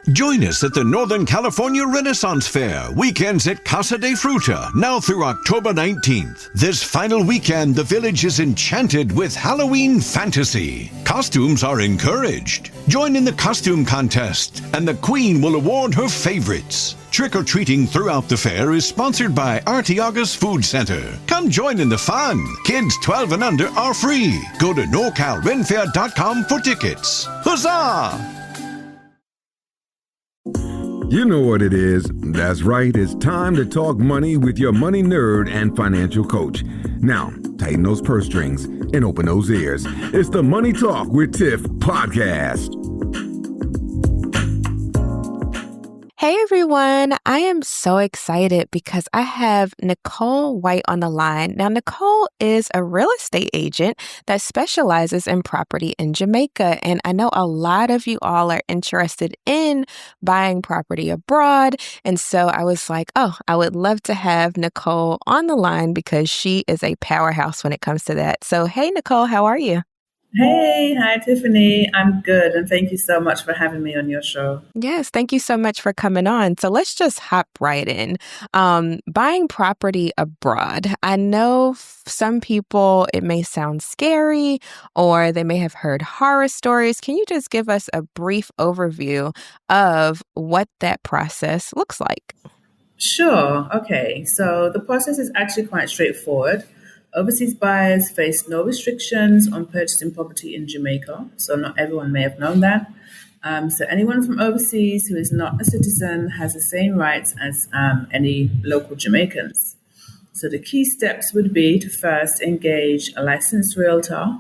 Join us at the Northern California Renaissance Fair, weekends at Casa de Fruta, now through October 19th. This final weekend, the village is enchanted with Halloween fantasy. Costumes are encouraged. Join in the costume contest, and the Queen will award her favorites. Trick-or-treating throughout the fair is sponsored by Artiaga's Food Center. Come join in the fun. Kids 12 and under are free. Go to NorCalRenFair.com for tickets. Huzzah! You know what it is. That's right. It's time to talk money with your money nerd and financial coach. Now, tighten those purse strings and open those ears. It's the Money Talk with Tiff podcast. Hey everyone, I am so excited because I have Nicole White on the line. Now, Nicole is a real estate agent that specializes in property in Jamaica. And I know a lot of you all are interested in buying property abroad. And so I was like, I would love to have Nicole on the line because she is a powerhouse when it comes to that. So, hey, Nicole, how are you? Hey, hi, Tiffany. I'm good. And thank you so much for having me on your show. Yes, thank you so much for coming on. So let's just hop right in. Buying property abroad. I know some people, it may sound scary or they may have heard horror stories. Can you just give us a brief overview of what that process looks like? Sure. Okay. So the process is actually quite straightforward. Overseas buyers face no restrictions on purchasing property in Jamaica, so not everyone may have known that. So anyone from overseas who is not a citizen has the same rights as any local Jamaicans. So the key steps would be to first engage a licensed realtor.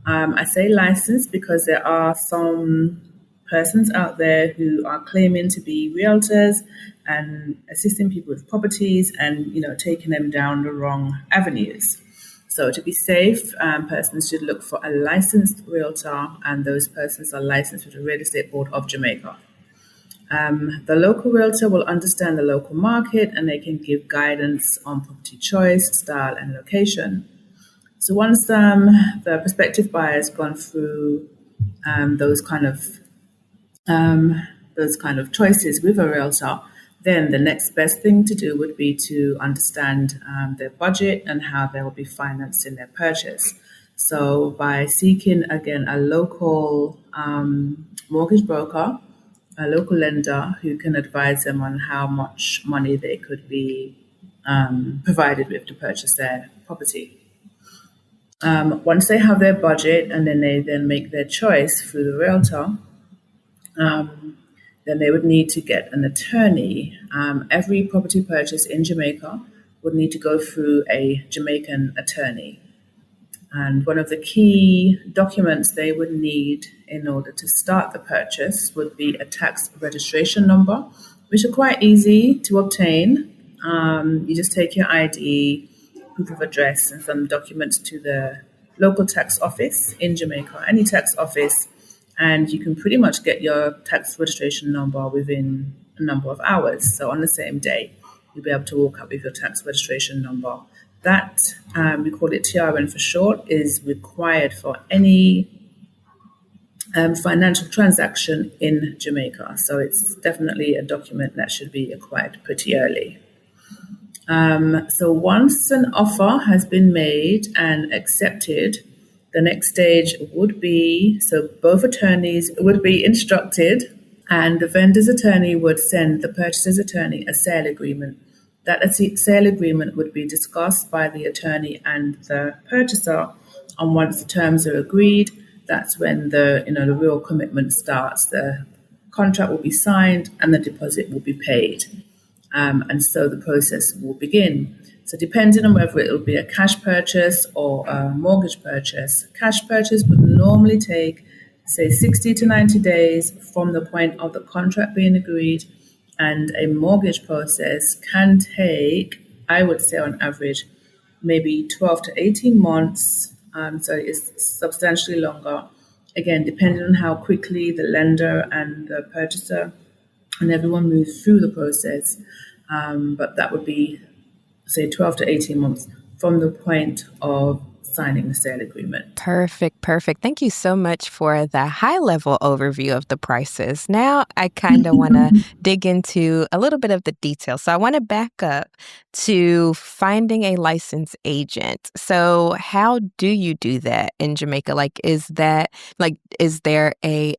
I say licensed because there are some persons out there who are claiming to be realtors and assisting people with properties and, taking them down the wrong avenues. So to be safe, persons should look for a licensed realtor, and those persons are licensed with the Real Estate Board of Jamaica. The local realtor will understand the local market, and they can give guidance on property choice, style, and location. So once the prospective buyer's gone through those kind of choices with a realtor, then the next best thing to do would be to understand their budget and how they will be financing their purchase. So by seeking, again, a local mortgage broker, a local lender who can advise them on how much money they could be provided with to purchase their property. Once they have their budget and then they make their choice through the realtor, then they would need to get an attorney. Every property purchase in Jamaica would need to go through a Jamaican attorney. And one of the key documents they would need in order to start the purchase would be a tax registration number, which are quite easy to obtain. You just take your ID, proof of address, and some documents to the local tax office in Jamaica, any tax office, and you can pretty much get your tax registration number within a number of hours. So on the same day, you'll be able to walk up with your tax registration number. That, we call it TRN for short, is required for any financial transaction in Jamaica. So it's definitely a document that should be acquired pretty early. So once an offer has been made and accepted, the next stage would be, so both attorneys would be instructed, and the vendor's attorney would send the purchaser's attorney a sale agreement. That sale agreement would be discussed by the attorney and the purchaser, and once the terms are agreed, that's when the real commitment starts. The contract will be signed and the deposit will be paid. And so the process will begin. So depending on whether it will be a cash purchase or a mortgage purchase, cash purchase would normally take, say, 60 to 90 days from the point of the contract being agreed, and a mortgage process can take, I would say on average, maybe 12 to 18 months. So it's substantially longer. Again, depending on how quickly the lender and the purchaser and everyone moves through the process. But that would be, say, 12 to 18 months from the point of signing the sale agreement. Perfect, perfect. Thank you so much for the high-level overview of the prices. Now I kind of want to dig into a little bit of the details. So I want to back up to finding a licensed agent. So how do you do that in Jamaica? Is there a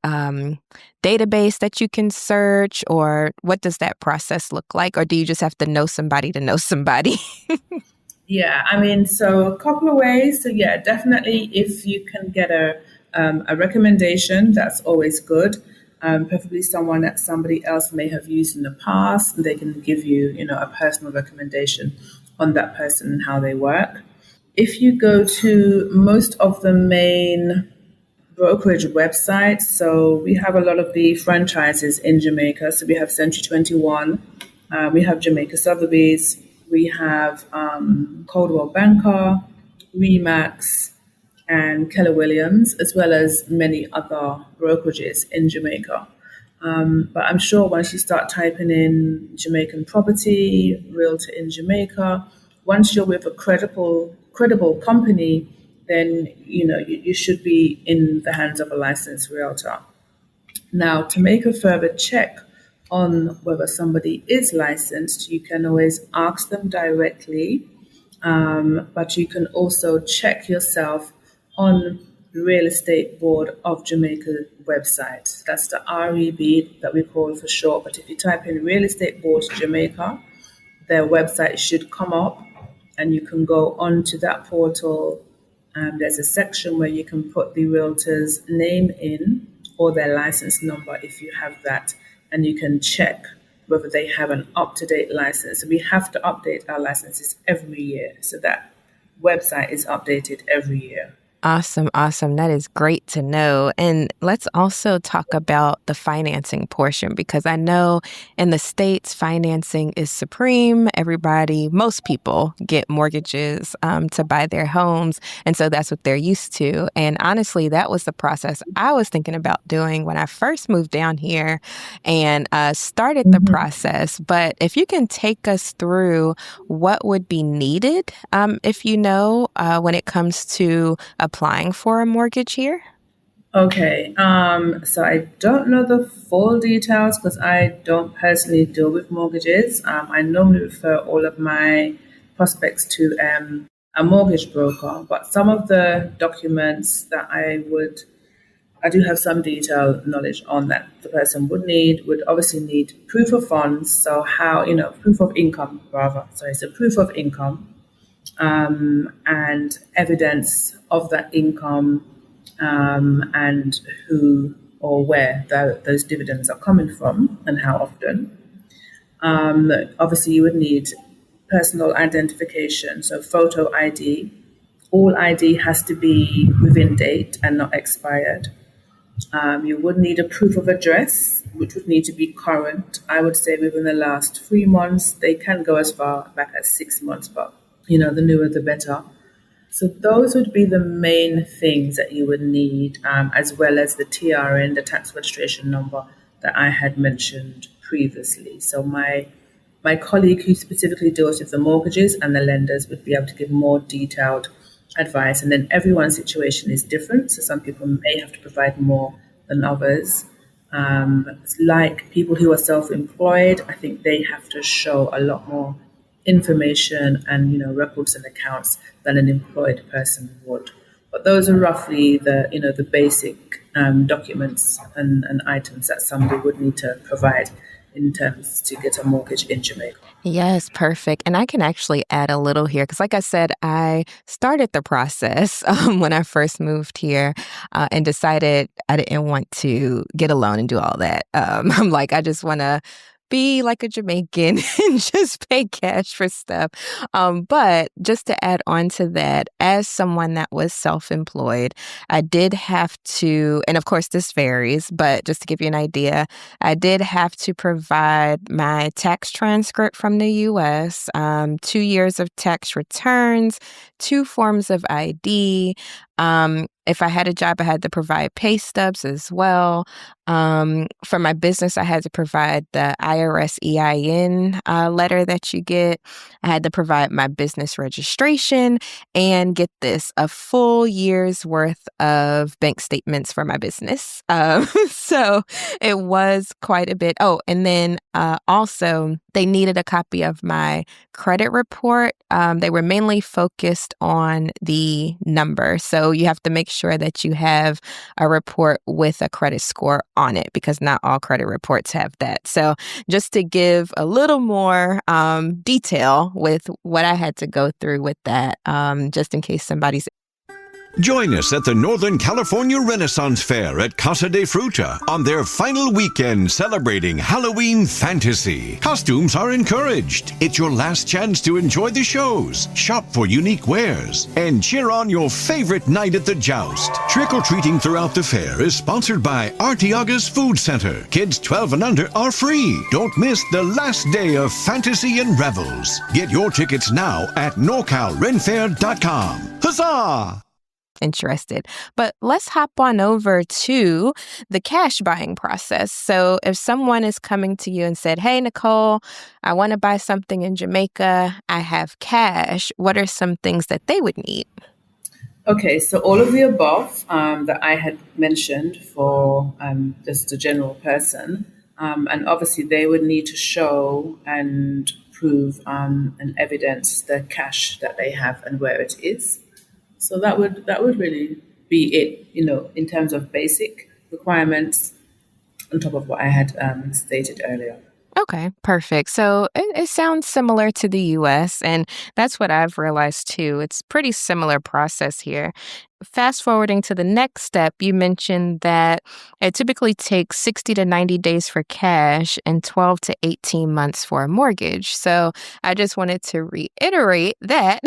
database that you can search, or what does that process look like? Or do you just have to know somebody to know somebody? Yeah, so a couple of ways. So yeah, definitely if you can get a recommendation, that's always good. Preferably someone that somebody else may have used in the past, and they can give you, a personal recommendation on that person and how they work. If you go to most of the main brokerage websites, so we have a lot of the franchises in Jamaica. So we have Century 21, we have Jamaica Sotheby's, we have Coldwell Banker, Remax, and Keller Williams, as well as many other brokerages in Jamaica. But I'm sure once you start typing in Jamaican property, realtor in Jamaica, once you're with a credible company, then you should be in the hands of a licensed realtor. Now, to make a further check on whether somebody is licensed, you can always ask them directly, but you can also check yourself on the Real Estate Board of Jamaica website. That's the REB that we call for short, but if you type in Real Estate Board Jamaica, their website should come up, and you can go onto that portal. There's a section where you can put the realtor's name in, or their license number if you have that, and you can check whether they have an up-to-date license. So we have to update our licenses every year. So that website is updated every year. Awesome, awesome. That is great to know. And let's also talk about the financing portion, because I know in the States, financing is supreme. Most people get mortgages to buy their homes. And so that's what they're used to. And honestly, that was the process I was thinking about doing when I first moved down here and started the process. But if you can take us through what would be needed, if you know, when it comes to applying for a mortgage here? Okay, so I don't know the full details because I don't personally deal with mortgages. I normally refer all of my prospects to a mortgage broker, but some of the documents that I do have some detailed knowledge on that the person would obviously need proof of funds. So proof of income rather. So it's a proof of income. And evidence of that income, and who or where those dividends are coming from and how often. Obviously, you would need personal identification, so photo ID. All ID has to be within date and not expired. You would need a proof of address, which would need to be current. I would say within the last 3 months. They can go as far back as 6 months, but the newer the better. So those would be the main things that you would need, as well as the TRN, the tax registration number that I had mentioned previously. So my colleague who specifically deals with the mortgages and the lenders would be able to give more detailed advice. And then everyone's situation is different. So some people may have to provide more than others. Like people who are self-employed, I think they have to show a lot more information and records and accounts than an employed person would. But those are roughly the basic documents and items that somebody would need to provide in terms to get a mortgage in Jamaica. Yes, perfect. And I can actually add a little here because, like I said, I started the process when I first moved here and decided I didn't want to get a loan and do all that. I'm like, I just want to be like a Jamaican and just pay cash for stuff. But just to add on to that, as someone that was self-employed, I did have to, and of course this varies, but just to give you an idea, I did have to provide my tax transcript from the U.S., 2 years of tax returns, 2 forms of ID. If I had a job, I had to provide pay stubs as well. For my business, I had to provide the IRS EIN letter that you get. I had to provide my business registration and get this, a full year's worth of bank statements for my business. So it was quite a bit. Oh, and then also they needed a copy of my credit report. They were mainly focused on the number. So you have to make sure that you have a report with a credit score on it, because not all credit reports have that. So just to give a little more detail with what I had to go through with that, just in case somebody's. Join us at the Northern California Renaissance Fair at Casa de Fruta on their final weekend celebrating Halloween fantasy. Costumes are encouraged. It's your last chance to enjoy the shows, shop for unique wares, and cheer on your favorite night at the joust. Trick-or-treating throughout the fair is sponsored by Artiaga's Food Center. Kids 12 and under are free. Don't miss the last day of fantasy and revels. Get your tickets now at NorCalRenFair.com. Huzzah! Interested. But let's hop on over to the cash buying process. So if someone is coming to you and said, hey, Nicole, I want to buy something in Jamaica, I have cash, what are some things that they would need? Okay, so all of the above that I had mentioned for just a general person, and obviously they would need to show and prove and evidence the cash that they have and where it is. So that would really be it, in terms of basic requirements on top of what I had stated earlier. Okay, perfect. So it sounds similar to the US, and that's what I've realized too. It's pretty similar process here. Fast forwarding to the next step, you mentioned that it typically takes 60 to 90 days for cash and 12 to 18 months for a mortgage. So I just wanted to reiterate that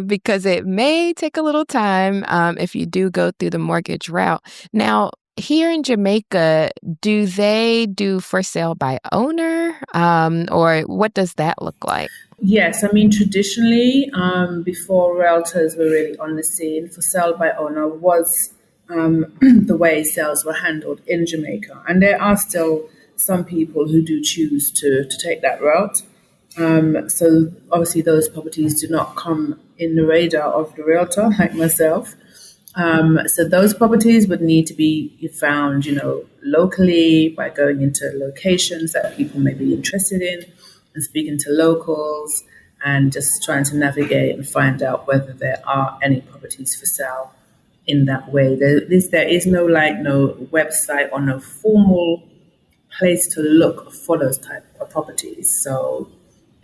because it may take a little time if you do go through the mortgage route. Now, here in Jamaica, do they do for sale by owner or what does that look like? Yes, I mean, traditionally, before realtors were really on the scene, for sale by owner was the way sales were handled in Jamaica. And there are still some people who do choose to take that route. So obviously those properties do not come in the radar of the realtor like myself. So those properties would need to be found, locally by going into locations that people may be interested in and speaking to locals and just trying to navigate and find out whether there are any properties for sale in that way. There is no website or no formal place to look for those type of properties. So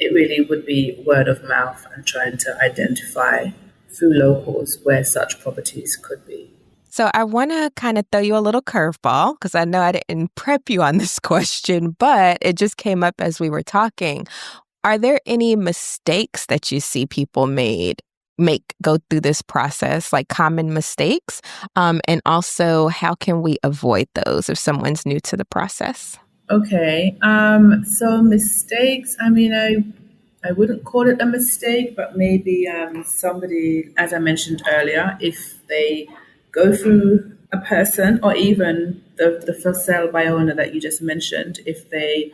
it really would be word of mouth and trying to identify through locals where such properties could be. So I want to kind of throw you a little curveball because I know I didn't prep you on this question, but it just came up as we were talking. Are there any mistakes that you see people go through this process, like common mistakes? And also, how can we avoid those if someone's new to the process? Okay. So mistakes, I mean, I wouldn't call it a mistake, but maybe somebody, as I mentioned earlier, if they go through a person or even the for sale by owner that you just mentioned, if they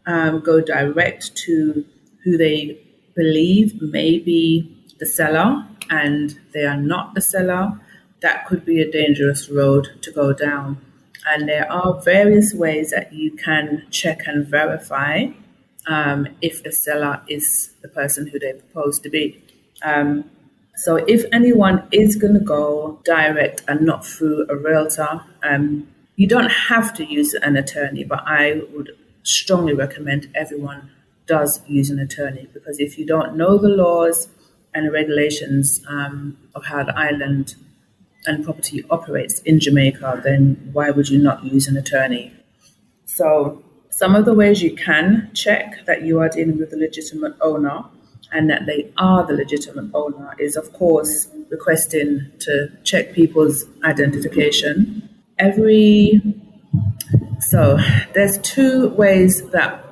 go direct to who they believe may be the seller and they are not the seller, that could be a dangerous road to go down. And there are various ways that you can check and verify if the seller is the person who they propose to be. So if anyone is going to go direct and not through a realtor, you don't have to use an attorney, but I would strongly recommend everyone does use an attorney, because if you don't know the laws and the regulations of how the island and property operates in Jamaica, then why would you not use an attorney? So some of the ways you can check that you are dealing with a legitimate owner and that they are the legitimate owner is, of course, requesting to check people's identification. So there's two ways that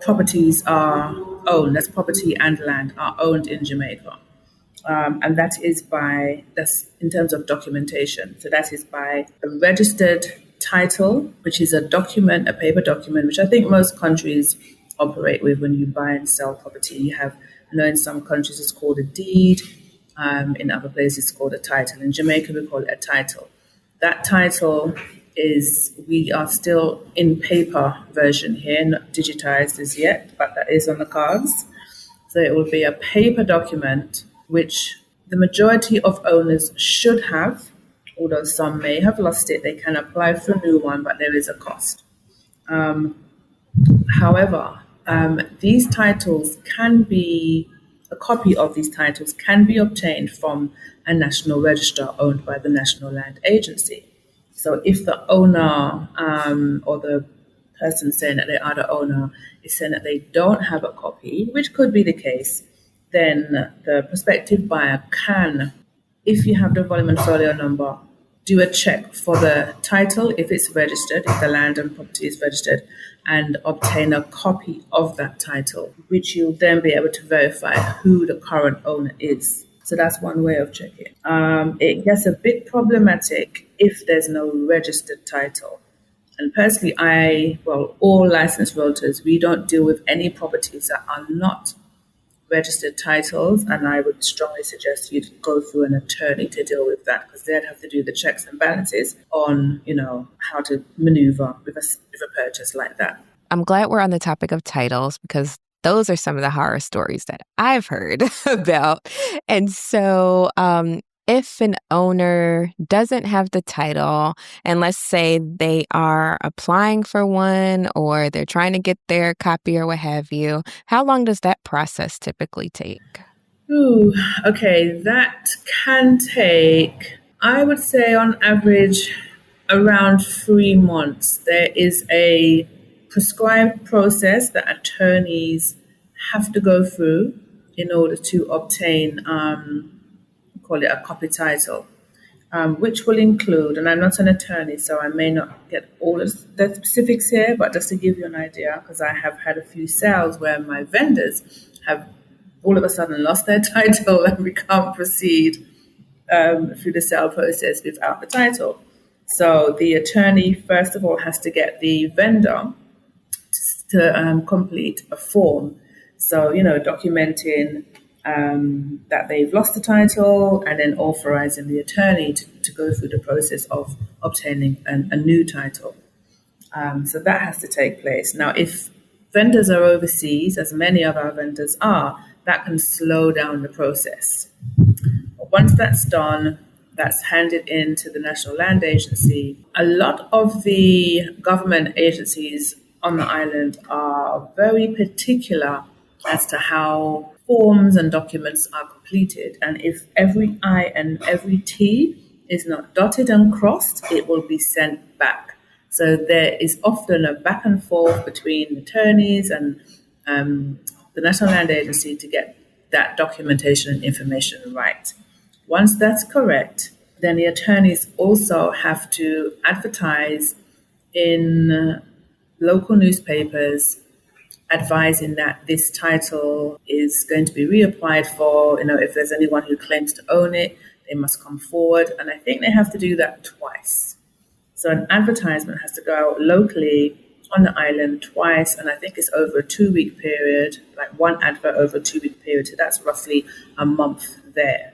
properties are owned, that's property and land are owned in Jamaica. And that's in terms of documentation. So that is by a registered title, which is a document, a paper document, which I think most countries operate with when you buy and sell property. You have, in some countries it's called a deed, in other places it's called a title. In Jamaica we call it a title. That title we are still in paper version here, not digitized as yet, but that is on the cards. So it will be a paper document which the majority of owners should have, although some may have lost it. They can apply for a new one, but there is a cost. However, these titles a copy of these titles can be obtained from a national register owned by the National Land Agency. So if the owner or the person saying that they are the owner is saying that they don't have a copy, which could be the case, then the prospective buyer can, if you have the volume and folio number, do a check for the title if it's registered, if the land and property is registered, and obtain a copy of that title, which you'll then be able to verify who the current owner is. So that's one way of checking. It gets a bit problematic if there's no registered title. And personally, all licensed realtors, we don't deal with any properties that are not registered titles, and I would strongly suggest you to go through an attorney to deal with that, because they'd have to do the checks and balances on, how to maneuver with a purchase like that. I'm glad we're on the topic of titles, because those are some of the horror stories that I've heard about. And so if an owner doesn't have the title, and let's say they are applying for one or they're trying to get their copy or what have you, how long does that process typically take? Okay, that can take, I would say on average, around 3 months. There is a prescribed process that attorneys have to go through in order to obtain call it a copy title, which will include, and I'm not an attorney, so I may not get all of the specifics here, but just to give you an idea, because I have had a few sales where my vendors have all of a sudden lost their title and we can't proceed through the sale process without the title. So the attorney, first of all, has to get the vendor to complete a form. So, documenting that they've lost the title, and then authorizing the attorney to go through the process of obtaining a new title. So that has to take place. Now, if vendors are overseas, as many of our vendors are, that can slow down the process. But once that's done, that's handed in to the National Land Agency. A lot of the government agencies on the island are very particular as to how forms and documents are completed. And if every I and every T is not dotted and crossed, it will be sent back. So there is often a back and forth between attorneys and the National Land Agency to get that documentation and information right. Once that's correct, then the attorneys also have to advertise in local newspapers advising that this title is going to be reapplied for. If there's anyone who claims to own it, they must come forward. And I think they have to do that twice. So an advertisement has to go out locally on the island twice, and I think it's over a 2-week period, like one advert over a 2-week period. So that's roughly a month there.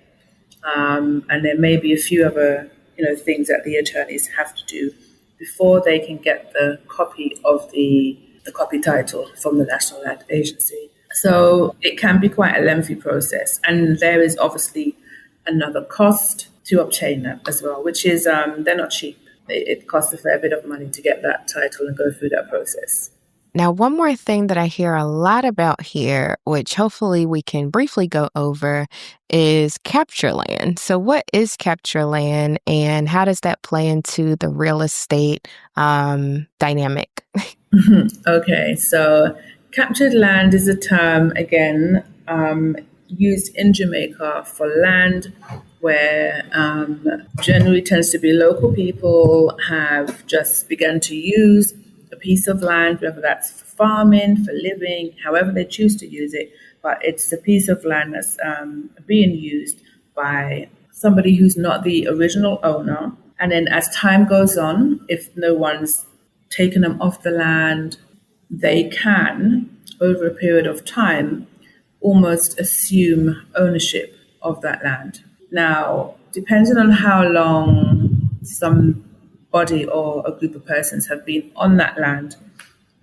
And there may be a few other, things that the attorneys have to do before they can get the copy of the copy title from the National Land Agency. So it can be quite a lengthy process. And there is obviously another cost to obtain that as well, which is they're not cheap. It costs a fair bit of money to get that title and go through that process. Now, one more thing that I hear a lot about here, which hopefully we can briefly go over, is capture land. So what is capture land, and how does that play into the real estate dynamic? Okay, so captured land is a term, again, used in Jamaica for land where generally tends to be local people have just begun to use a piece of land, whether that's for farming, for living, however they choose to use it. But it's a piece of land that's being used by somebody who's not the original owner. And then as time goes on, if no one's taken them off the land, they can, over a period of time, almost assume ownership of that land. Now, depending on how long somebody or a group of persons have been on that land,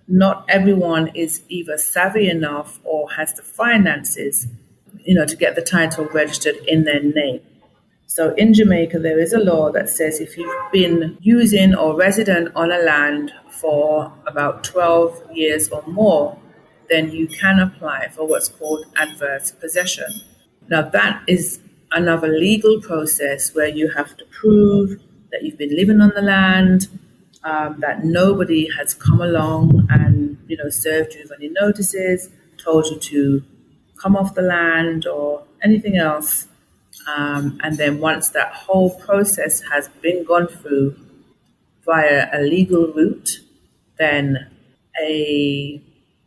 not everyone is either savvy enough or has the finances, to get the title registered in their name. So in Jamaica, there is a law that says if you've been using or resident on a land for about 12 years or more, then you can apply for what's called adverse possession. Now, that is another legal process where you have to prove that you've been living on the land, that nobody has come along and, served you with any notices, told you to come off the land or anything else. And then once that whole process has been gone through via a legal route, then a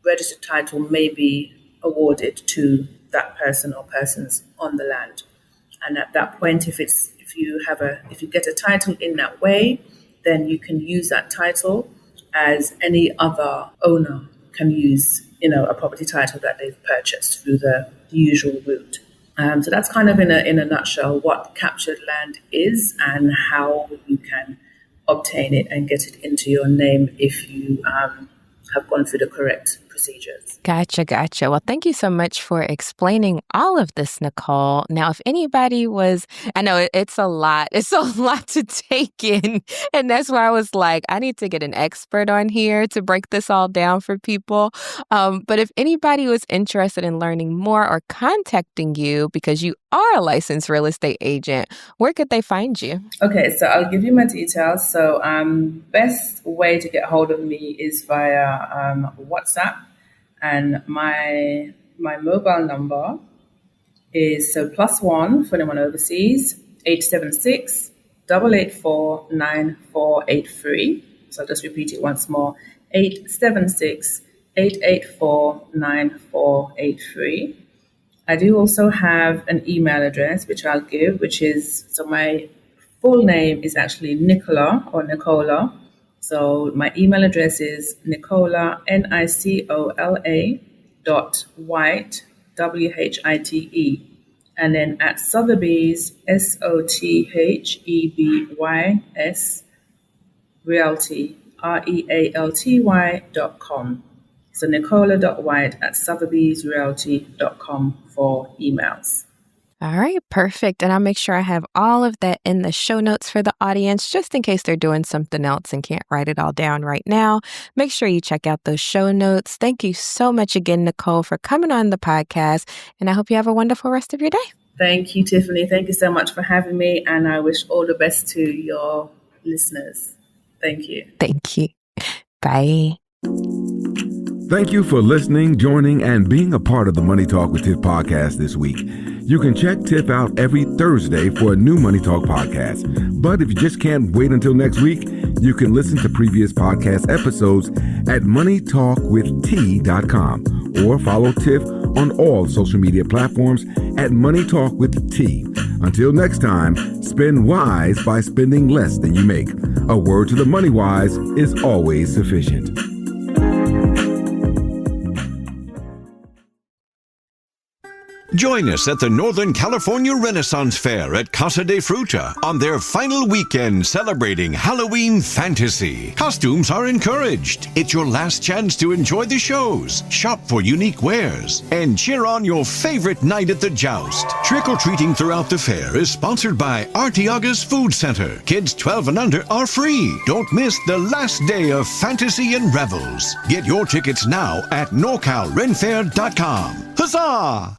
registered title may be awarded to that person or persons on the land. And at that point, if you get a title in that way, then you can use that title as any other owner can use, a property title that they've purchased through the usual route. So that's kind of in a nutshell what captured land is and how you can obtain it and get it into your name if you have gone through the correct procedures. Gotcha. Well, thank you so much for explaining all of this, Nicole. Now, if anybody I know it's a lot to take in. And that's why I was like, I need to get an expert on here to break this all down for people. But if anybody was interested in learning more or contacting you because you are a licensed real estate agent, where could they find you? Okay, so I'll give you my details. So best way to get hold of me is via WhatsApp. And my mobile number is +1 for anyone overseas, 876-884-9483. So I'll just repeat it once more, 876-884-9483. I do also have an email address, which I'll give, my full name is actually Nicola. So my email address is Nicola, Nicola .White, WHITE, and then at Sotheby's, SOTHEBYS, Realty, REALTY.com. So Nicola.White at Sotheby'sRealty.com for emails. All right, perfect. And I'll make sure I have all of that in the show notes for the audience, just in case they're doing something else and can't write it all down right now. Make sure you check out those show notes. Thank you so much again, Nicole, for coming on the podcast. And I hope you have a wonderful rest of your day. Thank you, Tiffany. Thank you so much for having me. And I wish all the best to your listeners. Thank you. Thank you. Bye. Thank you for listening, joining, and being a part of the Money Talk with Tiff podcast this week. You can check Tiff out every Thursday for a new Money Talk podcast. But if you just can't wait until next week, you can listen to previous podcast episodes at moneytalkwitht.com or follow Tiff on all social media platforms at Money Talk with T. Until next time, spend wise by spending less than you make. A word to the money wise is always sufficient. Join us at the Northern California Renaissance Fair at Casa de Fruta on their final weekend celebrating Halloween fantasy. Costumes are encouraged. It's your last chance to enjoy the shows, shop for unique wares, and cheer on your favorite night at the joust. Trick-or-treating throughout the fair is sponsored by Arteaga's Food Center. Kids 12 and under are free. Don't miss the last day of fantasy and revels. Get your tickets now at NorCalRenFair.com. Huzzah!